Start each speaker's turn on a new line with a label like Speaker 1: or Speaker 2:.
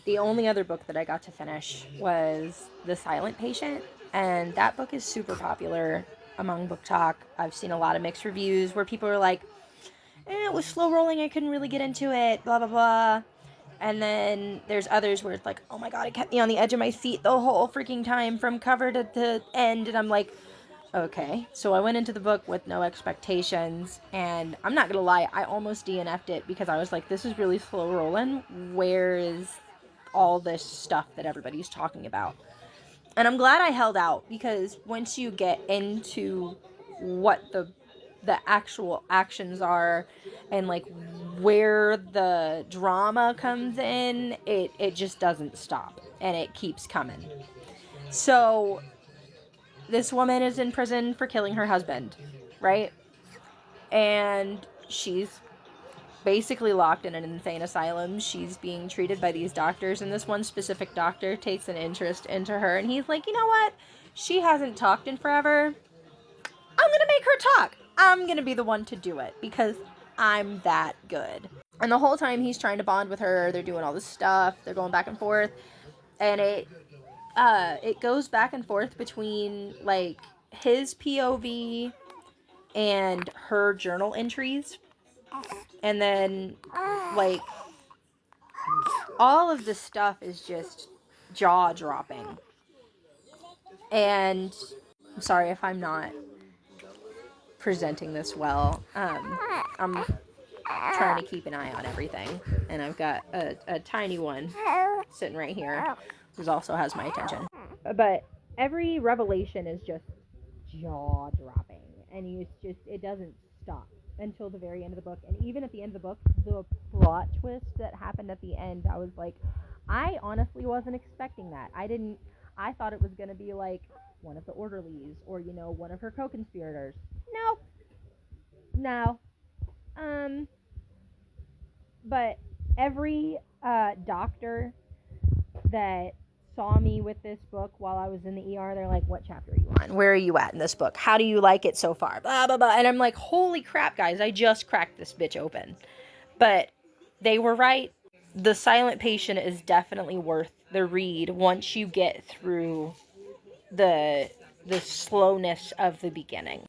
Speaker 1: The only other book that I got to finish was The Silent Patient, and that book is super popular among book talk. I've seen a lot of mixed reviews where people are like, it was slow rolling, I couldn't really get into it, blah, blah, blah. And then there's others where it's like, oh my god, it kept me on the edge of my seat the whole freaking time from cover to end. And I'm like, okay. So I went into the book with no expectations. And I'm not going to lie, I almost DNF'd it because I was like, this is really slow rolling. Where is all this stuff that everybody's talking about? And I'm glad I held out, because once you get into what the actual actions are and like where the drama comes in, it just doesn't stop and it keeps coming. So this woman is in prison for killing her husband, right? And she's basically locked in an insane asylum. She's being treated by these doctors, and this one specific doctor takes an interest into her, and he's like, you know what? She hasn't talked in forever. I'm gonna make her talk. I'm gonna be the one to do it because I'm that good. And the whole time he's trying to bond with her, they're doing all this stuff, they're going back and forth, and it goes back and forth between like his POV and her journal entries. And then like all of this stuff is just jaw-dropping. And I'm sorry if I'm not presenting this well. I'm trying to keep an eye on everything, and I've got a tiny one sitting right here who also has my attention. But every revelation is just jaw-dropping, and it doesn't stop until the very end of the book. And even at the end of the book, the plot twist that happened at the end, I was like, I honestly wasn't expecting that. I thought it was going to be like one of the orderlies or, one of her co-conspirators. Nope. No. But every doctor that saw me with this book while I was in the ER, they're like, what chapter are you on? Where are you at in this book? How do you like it so far? Blah, blah, blah. And I'm like, holy crap, guys, I just cracked this bitch open. But they were right. The Silent Patient is definitely worth the read once you get through the slowness of the beginning.